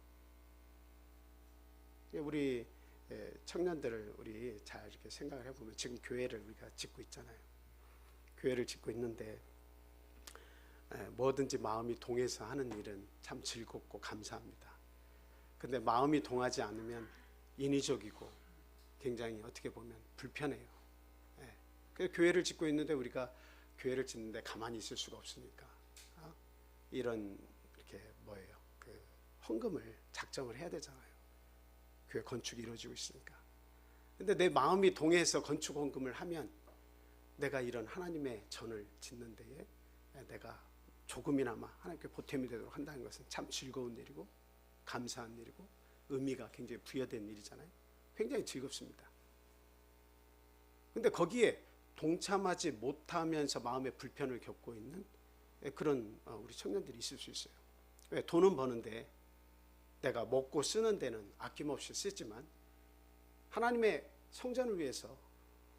우리 청년들을 우리 잘 이렇게 생각을 해보면 지금 교회를 우리가 짓고 있잖아요. 교회를 짓고 있는데 뭐든지 마음이 동해서 하는 일은 참 즐겁고 감사합니다. 근데 마음이 동하지 않으면 인위적이고 굉장히 어떻게 보면 불편해요. 그래서 교회를 짓고 있는데 우리가 교회를 짓는데 가만히 있을 수가 없으니까 이런 이렇게 그 헌금을 작정을 해야 되잖아요. 교회 건축이 이루어지고 있으니까. 근데 내 마음이 동해서 건축 헌금을 하면 내가 이런 하나님의 전을 짓는 데에 내가 조금이나마 하나님께 보탬이 되도록 한다는 것은 참 즐거운 일이고 감사한 일이고 의미가 굉장히 부여된 일이잖아요. 굉장히 즐겁습니다. 근데 거기에 동참하지 못하면서 마음의 불편을 겪고 있는 그런 우리 청년들이 있을 수 있어요. 왜? 돈은 버는데 내가 먹고 쓰는 데는 아낌없이 쓰지만 하나님의 성전을 위해서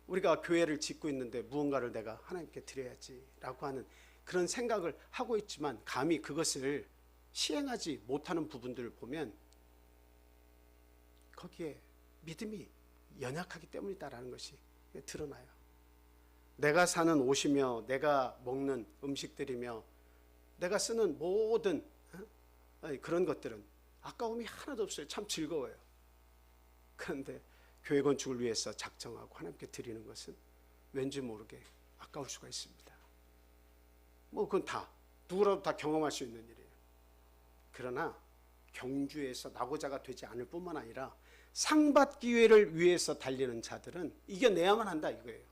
우리가 교회를 짓고 있는데 무언가를 내가 하나님께 드려야지라고 하는 그런 생각을 하고 있지만 감히 그것을 시행하지 못하는 부분들을 보면 거기에 믿음이 연약하기 때문이다라는 것이 드러나요. 내가 사는 옷이며 내가 먹는 음식들이며 내가 쓰는 모든 그런 것들은 아까움이 하나도 없어요. 참 즐거워요. 그런데 교회 건축을 위해서 작정하고 하나님께 드리는 것은 왠지 모르게 아까울 수가 있습니다. 뭐 그건 다 누구라도 다 경험할 수 있는 일이에요. 그러나 경주에서 낙오자가 되지 않을 뿐만 아니라 상받기 위해서 달리는 자들은 이겨내야만 한다 이거예요.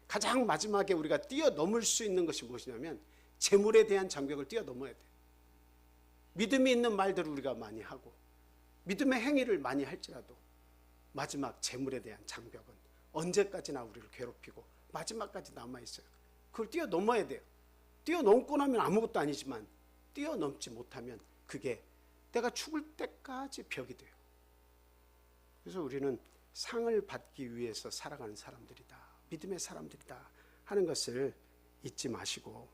가장 마지막에 우리가 뛰어넘을 수 있는 것이 무엇이냐면 재물에 대한 장벽을 뛰어넘어야 돼요. 믿음이 있는 말들을 우리가 많이 하고 믿음의 행위를 많이 할지라도 마지막 재물에 대한 장벽은 언제까지나 우리를 괴롭히고 마지막까지 남아있어요. 그걸 뛰어넘어야 돼요. 뛰어넘고 나면 아무것도 아니지만 뛰어넘지 못하면 그게 내가 죽을 때까지 벽이 돼요. 그래서 우리는 상을 받기 위해서 살아가는 사람들이다, 믿음의 사람들이다 하는 것을 잊지 마시고,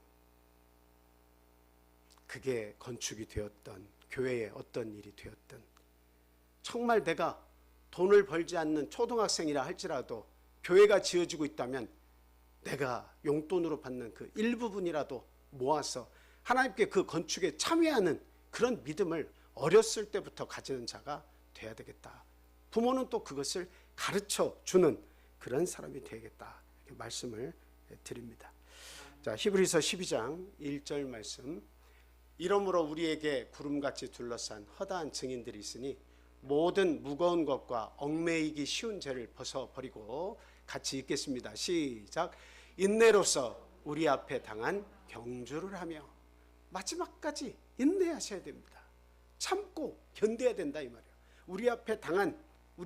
그게 건축이 되었던 교회의 어떤 일이 되었든, 정말 내가 돈을 벌지 않는 초등학생이라 할지라도 교회가 지어지고 있다면 내가 용돈으로 받는 그 일부분이라도 모아서 하나님께 그 건축에 참여하는 그런 믿음을 어렸을 때부터 가지는 자가 돼야 되겠다. 부모는 또 그것을 가르쳐 주는 그런 사람이 되겠다, 이렇게 말씀을 드립니다. 자, 히브리서 12장 1절 말씀. 이러므로 우리에게 구름같이 둘러싼 허다한 증인들이 있으니 모든 무거운 것과 얽매이기 쉬운 죄를 벗어버리고, 같이 읽겠습니다. 시작. 인내로서 우리 앞에 당한 경주를 하며. 마지막까지 인내하셔야 됩니다. 참고 견뎌야 된다 이 말이에요. 우리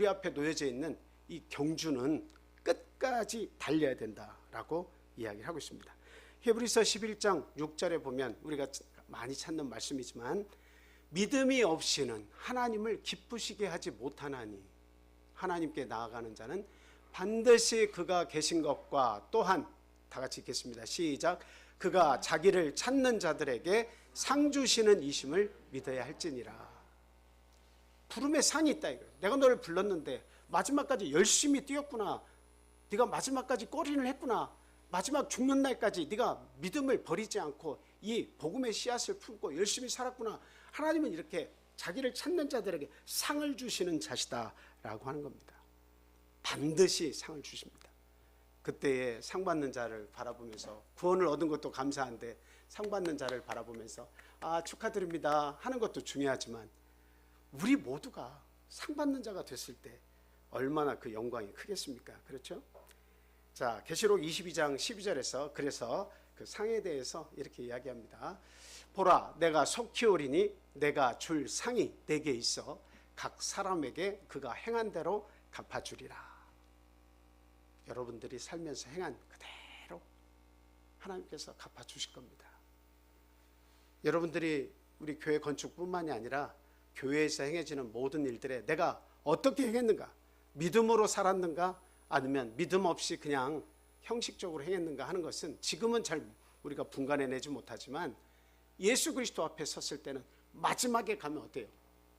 앞에 놓여져 있는 이 경주는 끝까지 달려야 된다라고 이야기를 하고 있습니다. 히브리서 11장 6절에 보면 우리가 많이 찾는 말씀이지만, 믿음이 없이는 하나님을 기쁘시게 하지 못하나니 하나님께 나아가는 자는 반드시 그가 계신 것과 또한, 다 같이 읽겠습니다. 시작. 그가 자기를 찾는 자들에게 상 주시는 이심을 믿어야 할지니라. 부름에 상이 있다 이거예요. 내가 너를 불렀는데 마지막까지 열심히 뛰었구나, 네가 마지막까지 꼬리를 했구나, 마지막 죽는 날까지 네가 믿음을 버리지 않고 이 복음의 씨앗을 품고 열심히 살았구나. 하나님은 이렇게 자기를 찾는 자들에게 상을 주시는 자시다라고 하는 겁니다. 반드시 상을 주십니다. 그때에 상 받는 자를 바라보면서, 구원을 얻은 것도 감사한데 상 받는 자를 바라보면서 축하드립니다 하는 것도 중요하지만, 우리 모두가 상 받는 자가 됐을 때 얼마나 그 영광이 크겠습니까? 그렇죠? 자, 계시록 22장 12절에서 그래서 그 상에 대해서 이렇게 이야기합니다. 보라, 내가 속히 오리니 내가 줄 상이 내게 있어 각 사람에게 그가 행한 대로 갚아주리라. 여러분들이 살면서 행한 그대로 하나님께서 갚아주실 겁니다. 여러분들이 우리 교회 건축뿐만이 아니라 교회에서 행해지는 모든 일들에 내가 어떻게 행했는가, 믿음으로 살았는가, 아니면 믿음 없이 그냥 형식적으로 행했는가 하는 것은 지금은 잘 우리가 분간해내지 못하지만, 예수 그리스도 앞에 섰을 때는 마지막에 가면 어때요?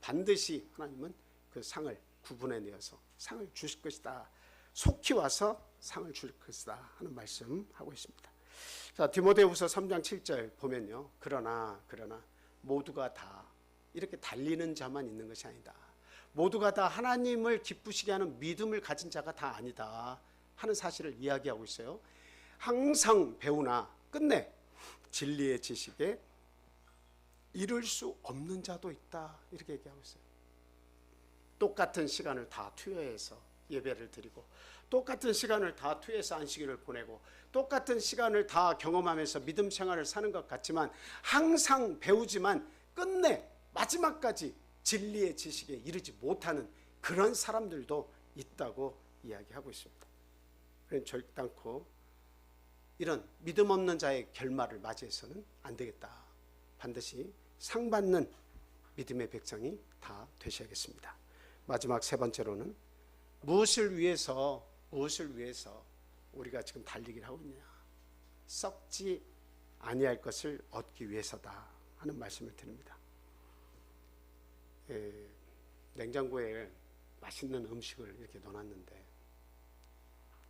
반드시 하나님은 그 상을 구분해내어서 상을 주실 것이다, 속히 와서 상을 줄 것이다 하는 말씀하고 있습니다. 자, 디모데후서 3장 7절 보면요, 그러나 모두가 다 이렇게 달리는 자만 있는 것이 아니다, 모두가 다 하나님을 기쁘시게 하는 믿음을 가진 자가 다 아니다 하는 사실을 이야기하고 있어요. 항상 배우나 끝내 진리의 지식에 이룰 수 없는 자도 있다, 이렇게 얘기하고 있어요. 똑같은 시간을 다 투여해서 예배를 드리고, 똑같은 시간을 다 투여해서 안식일을 보내고, 똑같은 시간을 다 경험하면서 믿음 생활을 사는 것 같지만, 항상 배우지만 끝내 마지막까지 진리의 지식에 이르지 못하는 그런 사람들도 있다고 이야기하고 있습니다. 그래서 결단코 이런 믿음 없는 자의 결말을 맞이해서는 안 되겠다. 반드시 상 받는 믿음의 백성이 다 되셔야겠습니다. 마지막 세 번째로는 무엇을 위해서 우리가 지금 달리기를 하고 있느냐, 썩지 아니할 것을 얻기 위해서다 하는 말씀을 드립니다. 냉장고에 맛있는 음식을 이렇게 넣어놨는데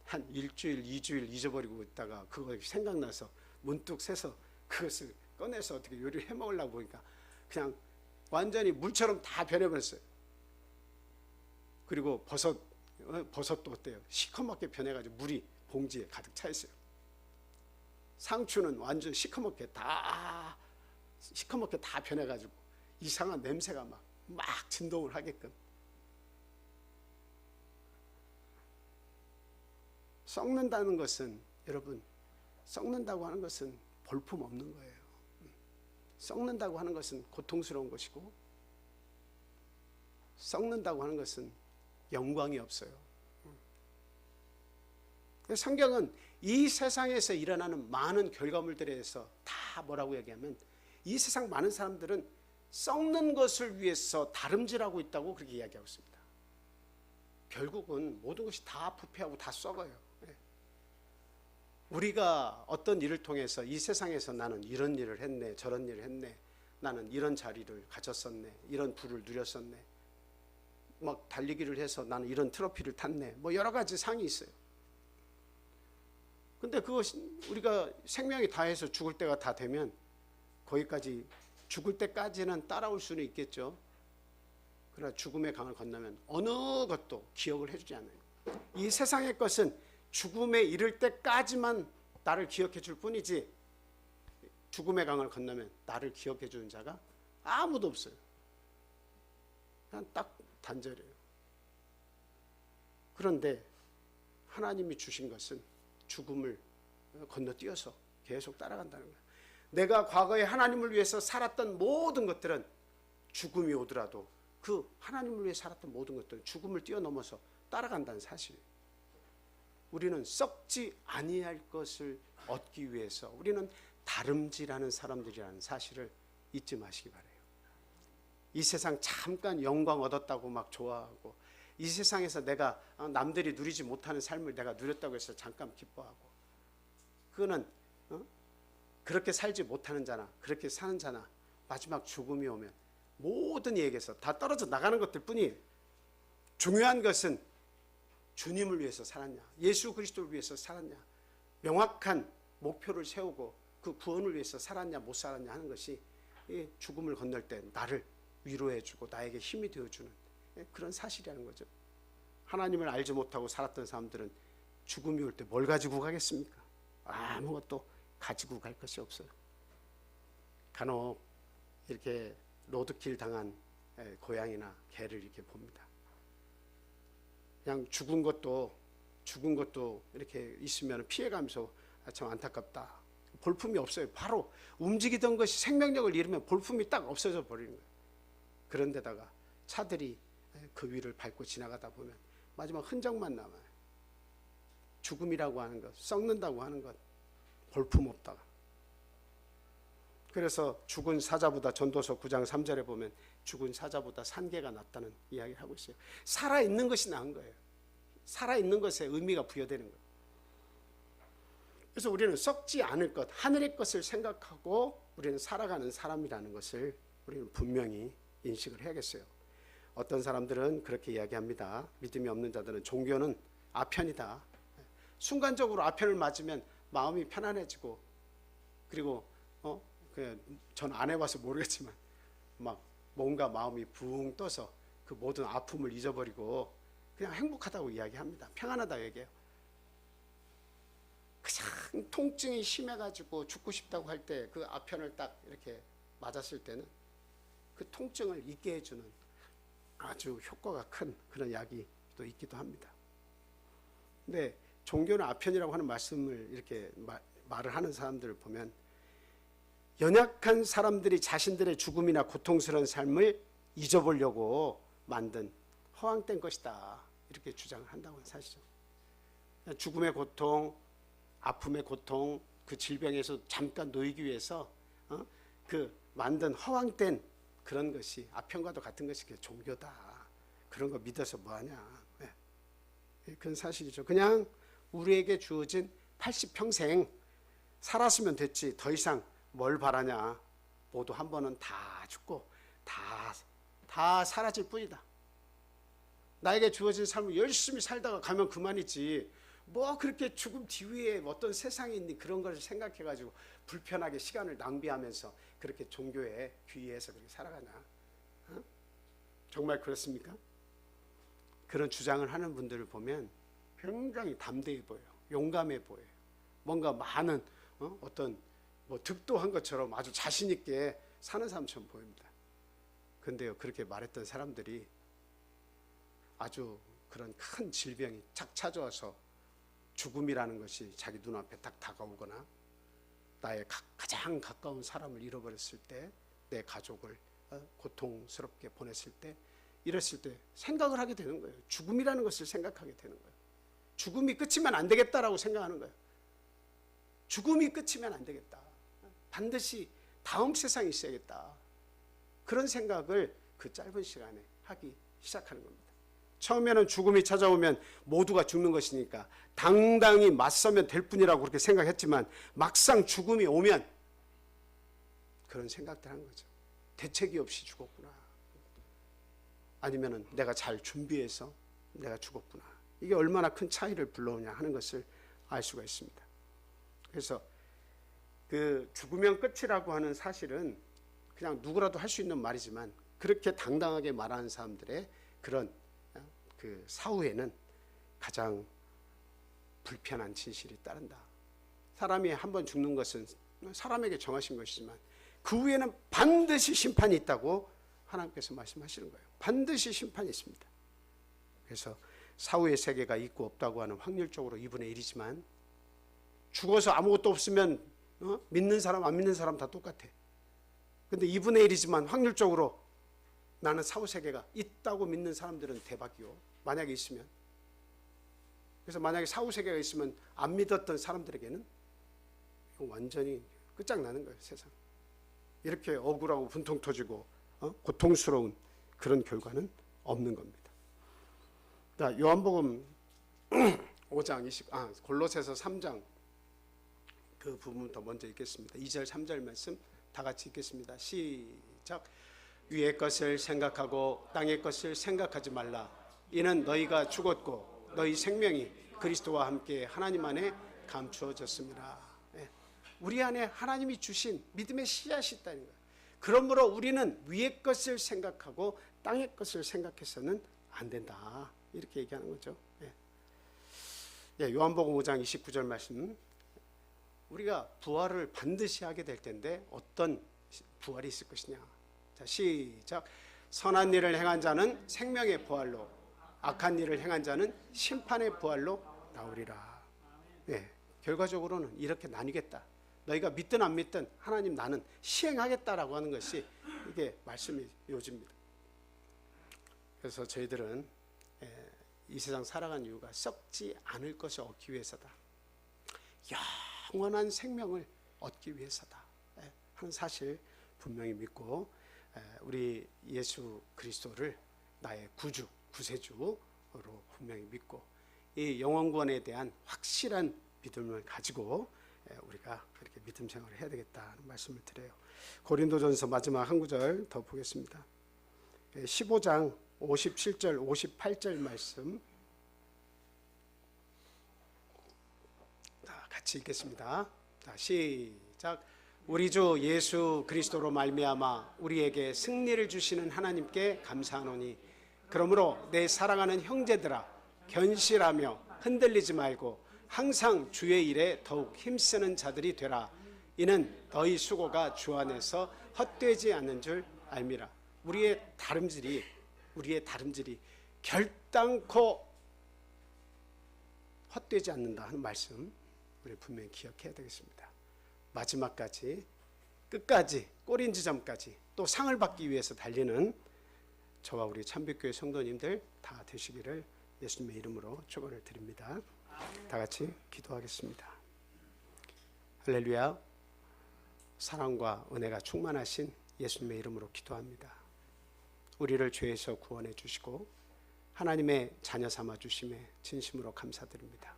한 일주일, 2주일 잊어버리고 있다가 그거 생각나서 문득 새서 그것을 꺼내서 어떻게 요리를 해 먹으려고 보니까 그냥 완전히 물처럼 다 변해버렸어요. 그리고 버섯도 어때요? 시커멓게 변해가지고 물이 봉지에 가득 차 있어요. 상추는 완전 시커멓게 다 변해가지고 이상한 냄새가 막 진동을 하게끔. 썩는다는 것은, 여러분, 썩는다고 하는 것은 볼품 없는 거예요. 썩는다고 하는 것은 고통스러운 것이고, 썩는다고 하는 것은 영광이 없어요. 성경은 이 세상에서 일어나는 많은 결과물들에 대해서 다 뭐라고 얘기하면, 이 세상 많은 사람들은 썩는 것을 위해서 다름질하고 있다고 그렇게 이야기하고 있습니다. 결국은 모든 것이 다 부패하고 다 썩어요. 우리가 어떤 일을 통해서 이 세상에서 나는 이런 일을 했네, 저런 일을 했네, 나는 이런 자리를 가졌었네, 이런 부를 누렸었네, 막 달리기를 해서 나는 이런 트로피를 탔네, 뭐 여러 가지 상이 있어요. 근데 그것이 우리가 생명이 다해서 죽을 때가 다 되면 거기까지, 죽을 때까지는 따라올 수는 있겠죠. 그러나 죽음의 강을 건너면 어느 것도 기억을 해주지 않아요. 이 세상의 것은 죽음에 이를 때까지만 나를 기억해 줄 뿐이지, 죽음의 강을 건너면 나를 기억해 주는 자가 아무도 없어요. 그냥 딱 단절이에요. 그런데 하나님이 주신 것은 죽음을 건너뛰어서 계속 따라간다는 거예요. 내가 과거에 하나님을 위해서 살았던 모든 것들은 죽음이 오더라도 그 하나님을 위해 살았던 모든 것들은 죽음을 뛰어넘어서 따라간다는 사실이에요. 우리는 썩지 아니할 것을 얻기 위해서 우리는 다름질하는 사람들이라는 사실을 잊지 마시기 바라요. 이 세상 잠깐 영광 얻었다고 막 좋아하고, 이 세상에서 내가 남들이 누리지 못하는 삶을 내가 누렸다고 해서 잠깐 기뻐하고, 그거는 그렇게 살지 못하는 자나 그렇게 사는 자나 마지막 죽음이 오면 모든 이에게서 다 떨어져 나가는 것들 뿐이에요. 중요한 것은 주님을 위해서 살았냐, 예수 그리스도를 위해서 살았냐, 명확한 목표를 세우고 그 구원을 위해서 살았냐 못 살았냐 하는 것이 죽음을 건널 때 나를 위로해주고 나에게 힘이 되어주는 그런 사실이라는 거죠. 하나님을 알지 못하고 살았던 사람들은 죽음이 올 때 뭘 가지고 가겠습니까? 아무것도 가지고 갈 것이 없어요. 간혹 이렇게 로드킬 당한 고양이나 개를 이렇게 봅니다. 그냥 죽은 것도 이렇게 있으면 피해가면서 참 안타깝다. 볼품이 없어요. 바로 움직이던 것이 생명력을 잃으면 볼품이 딱 없어져 버리는 거예요. 그런데다가 차들이 그 위를 밟고 지나가다 보면 마지막 흔적만 남아요. 죽음이라고 하는 것, 썩는다고 하는 것, 볼품 없다가. 그래서 죽은 사자보다, 전도서 9장 3절에 보면 죽은 사자보다 산개가 낫다는 이야기를 하고 있어요. 살아있는 것이 나은 거예요. 살아있는 것에 의미가 부여되는 거예요. 그래서 우리는 썩지 않을 것, 하늘의 것을 생각하고 우리는 살아가는 사람이라는 것을 우리는 분명히 인식을 해야겠어요. 어떤 사람들은 그렇게 이야기합니다. 믿음이 없는 자들은 종교는 아편이다. 순간적으로 아편을 맞으면 마음이 편안해지고, 그리고 전 안 해봐서 모르겠지만 막 뭔가 마음이 붕 떠서 그 모든 아픔을 잊어버리고 그냥 행복하다고 이야기합니다. 평안하다고 얘기해요. 그냥 통증이 심해가지고 죽고 싶다고 할 때 그 아편을 딱 이렇게 맞았을 때는 그 통증을 잊게 해주는 아주 효과가 큰 그런 약이 또 있기도 합니다. 근데 종교는 아편이라고 하는 말씀을 이렇게 말을 하는 사람들을 보면 연약한 사람들이 자신들의 죽음이나 고통스러운 삶을 잊어보려고 만든 허황된 것이다, 이렇게 주장을 한다고 하는 사실이죠. 죽음의 고통, 아픔의 고통, 그 질병에서 잠깐 놓이기 위해서 그 만든 허황된 그런 것이, 아편과도 같은 것이 종교다. 그런 거 믿어서 뭐하냐. 그런 사실이죠. 그냥 우리에게 주어진 80평생 살았으면 됐지, 더 이상 뭘 바라냐. 모두 한 번은 다 죽고 다 사라질 뿐이다. 나에게 주어진 삶을 열심히 살다가 가면 그만이지, 뭐 그렇게 죽음 뒤에 어떤 세상이 있니, 그런 걸 생각해가지고 불편하게 시간을 낭비하면서 그렇게 종교에 귀의해서 그렇게 살아가냐. 정말 그렇습니까? 그런 주장을 하는 분들을 보면 굉장히 담대해 보여요. 용감해 보여요. 뭔가 많은 어떤 뭐 득도한 것처럼 아주 자신 있게 사는 사람처럼 보입니다. 그런데요, 그렇게 말했던 사람들이 아주 그런 큰 질병이 착 찾아와서 죽음이라는 것이 자기 눈앞에 딱 다가오거나 나의 가장 가까운 사람을 잃어버렸을 때, 내 가족을 고통스럽게 보냈을 때, 이랬을 때 생각을 하게 되는 거예요. 죽음이라는 것을 생각하게 되는 거예요. 죽음이 끝이면 안 되겠다라고 생각하는 거예요. 죽음이 끝이면 안 되겠다. 반드시 다음 세상이 있어야겠다. 그런 생각을 그 짧은 시간에 하기 시작하는 겁니다. 처음에는 죽음이 찾아오면 모두가 죽는 것이니까 당당히 맞서면 될 뿐이라고 그렇게 생각했지만 막상 죽음이 오면 그런 생각들 하는 거죠. 대책이 없이 죽었구나. 아니면은 내가 잘 준비해서 내가 죽었구나. 이게 얼마나 큰 차이를 불러오냐 하는 것을 알 수가 있습니다. 그래서 그 죽으면 끝이라고 하는 사실은 그냥 누구라도 할 수 있는 말이지만 그렇게 당당하게 말하는 사람들의 그런 그 사후에는 가장 불편한 진실이 따른다. 사람이 한번 죽는 것은 사람에게 정하신 것이지만 그 후에는 반드시 심판이 있다고 하나님께서 말씀하시는 거예요. 반드시 심판이 있습니다. 그래서 사후의 세계가 있고 없다고 하는 확률적으로 2분의 1이지만 죽어서 아무것도 없으면 믿는 사람 안 믿는 사람 다 똑같아. 근데 2분의 1이지만 확률적으로 나는 사후 세계가 있다고 믿는 사람들은 대박이요. 만약에 있으면. 그래서 만약에 사후 세계가 있으면 안 믿었던 사람들에게는 완전히 끝장나는 거예요. 세상. 이렇게 억울하고 분통 터지고 고통스러운 그런 결과는 없는 겁니다. 자, 요한복음 5장 골로새서 3장 그 부분부터 먼저 읽겠습니다. 2절 3절 말씀 다 같이 읽겠습니다. 시작. 위의 것을 생각하고 땅의 것을 생각하지 말라. 이는 너희가 죽었고 너희 생명이 그리스도와 함께 하나님 안에 감추어졌습니다. 우리 안에 하나님이 주신 믿음의 씨앗이 있다는 거예요. 그러므로 우리는 위의 것을 생각하고 땅의 것을 생각해서는 안 된다. 이렇게 얘기하는 거죠. 요한복음 5장 29절 말씀. 우리가 부활을 반드시 하게 될 텐데 어떤 부활이 있을 것이냐. 자, 시작. 선한 일을 행한 자는 생명의 부활로, 악한 일을 행한 자는 심판의 부활로 나오리라. 결과적으로는 이렇게 나뉘겠다. 너희가 믿든 안 믿든 하나님 나는 시행하겠다라고 하는 것이 이게 말씀이 요지입니다. 그래서 저희들은 이 세상 살아가는 이유가 썩지 않을 것을 얻기 위해서다. 영원한 생명을 얻기 위해서다 하는 사실 분명히 믿고 우리 예수 그리스도를 나의 구주, 구세주로 분명히 믿고 이 영원권에 대한 확실한 믿음을 가지고 우리가 그렇게 믿음 생활을 해야 되겠다는 말씀을 드려요. 고린도전서 마지막 한 구절 더 보겠습니다. 15장 57절 58절 말씀 같이 읽겠습니다. 시작. 우리 주 예수 그리스도로 말미암아 우리에게 승리를 주시는 하나님께 감사하노니 그러므로 내 사랑하는 형제들아 견실하며 흔들리지 말고 항상 주의 일에 더욱 힘쓰는 자들이 되라. 이는 너희 수고가 주 안에서 헛되지 않는 줄 알미라. 우리의 다름질이 결단코 헛되지 않는다 하는 말씀 우리 분명히 기억해야 되겠습니다. 마지막까지 끝까지 꼬린 지점까지 또 상을 받기 위해서 달리는 저와 우리 참빛교회 성도님들 다 되시기를 예수님의 이름으로 축원을 드립니다. 다 같이 기도하겠습니다. 할렐루야. 사랑과 은혜가 충만하신 예수님의 이름으로 기도합니다. 우리를 죄에서 구원해 주시고 하나님의 자녀 삼아 주심에 진심으로 감사드립니다.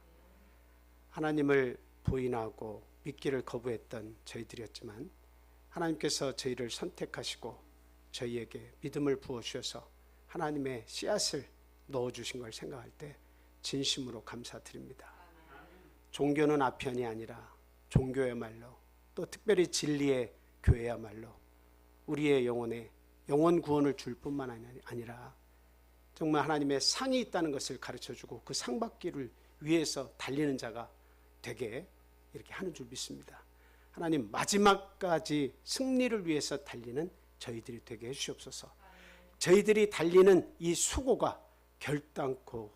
하나님을 부인하고 믿기를 거부했던 저희들이었지만 하나님께서 저희를 선택하시고 저희에게 믿음을 부어주셔서 하나님의 씨앗을 넣어주신 걸 생각할 때 진심으로 감사드립니다. 종교는 아편이 아니라 종교야말로 또 특별히 진리의 교회야말로 우리의 영혼에 영원 구원을 줄 뿐만 아니라 정말 하나님의 상이 있다는 것을 가르쳐주고 그 상 받기를 위해서 달리는 자가 되게 이렇게 하는 줄 믿습니다. 하나님 마지막까지 승리를 위해서 달리는 저희들이 되게 해주시옵소서. 저희들이 달리는 이 수고가 결단코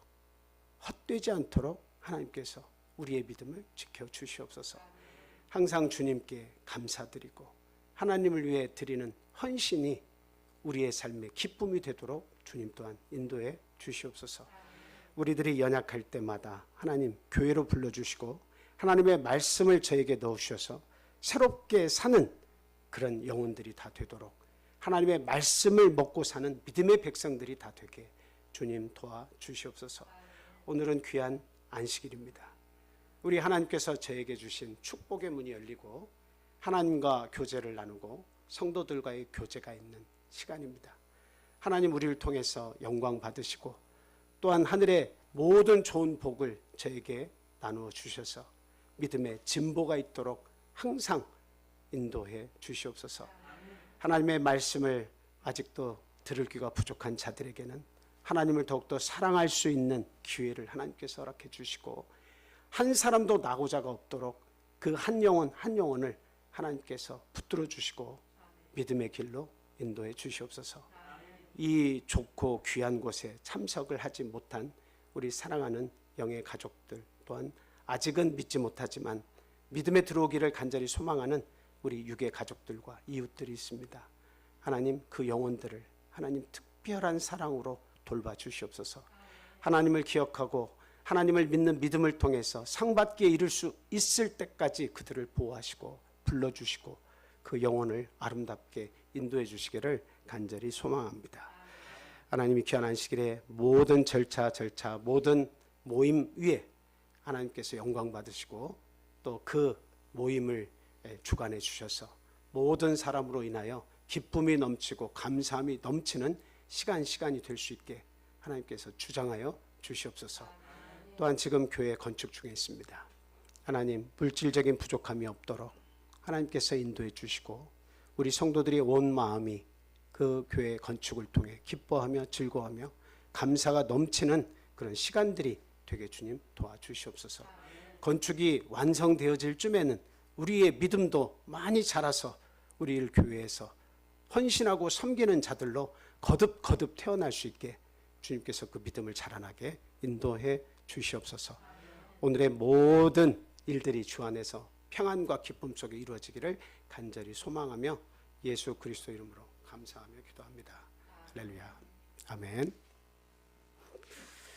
헛되지 않도록 하나님께서 우리의 믿음을 지켜주시옵소서. 항상 주님께 감사드리고 하나님을 위해 드리는 헌신이 우리의 삶의 기쁨이 되도록 주님 또한 인도해 주시옵소서. 우리들이 연약할 때마다 하나님 교회로 불러주시고 하나님의 말씀을 저에게 넣으셔서 새롭게 사는 그런 영혼들이 다 되도록 하나님의 말씀을 먹고 사는 믿음의 백성들이 다 되게 주님 도와주시옵소서. 오늘은 귀한 안식일입니다. 우리 하나님께서 저에게 주신 축복의 문이 열리고 하나님과 교제를 나누고 성도들과의 교제가 있는 시간입니다. 하나님 우리를 통해서 영광 받으시고 또한 하늘의 모든 좋은 복을 저에게 나누어 주셔서 믿음의 진보가 있도록 항상 인도해 주시옵소서. 하나님의 말씀을 아직도 들을 귀가 부족한 자들에게는 하나님을 더욱더 사랑할 수 있는 기회를 하나님께서 허락해 주시고 한 사람도 나고자가 없도록 그 한 영혼 한 영혼을 하나님께서 붙들어 주시고 믿음의 길로 인도해 주시옵소서. 이 좋고 귀한 곳에 참석을 하지 못한 우리 사랑하는 영의 가족들 또한 아직은 믿지 못하지만 믿음에 들어오기를 간절히 소망하는 우리 육의 가족들과 이웃들이 있습니다. 하나님 그 영혼들을 하나님 특별한 사랑으로 돌봐 주시옵소서. 하나님을 기억하고 하나님을 믿는 믿음을 통해서 상받기에 이를 수 있을 때까지 그들을 보호하시고 불러주시고 그 영혼을 아름답게 인도해 주시기를 간절히 소망합니다. 하나님이 귀한 안식일에 모든 절차 모든 모임 위에 하나님께서 영광 받으시고 또 그 모임을 주관해 주셔서 모든 사람으로 인하여 기쁨이 넘치고 감사함이 넘치는 시간이 될 수 있게 하나님께서 주장하여 주시옵소서. 또한 지금 교회 건축 중에 있습니다. 하나님 물질적인 부족함이 없도록 하나님께서 인도해 주시고 우리 성도들이 온 마음이 그 교회 건축을 통해 기뻐하며 즐거워하며 감사가 넘치는 그런 시간들이 되게 주님 도와주시옵소서. 건축이 완성되어질 쯤에는 우리의 믿음도 많이 자라서 우리 교회에서 헌신하고 섬기는 자들로 거듭 태어날 수 있게 주님께서 그 믿음을 자라나게 인도해 주시옵소서. 오늘의 모든 일들이 주 안에서 평안과 기쁨 속에 이루어지기를 간절히 소망하며 예수 그리스도 이름으로 감사하며 기도합니다. 할렐루야. 아멘.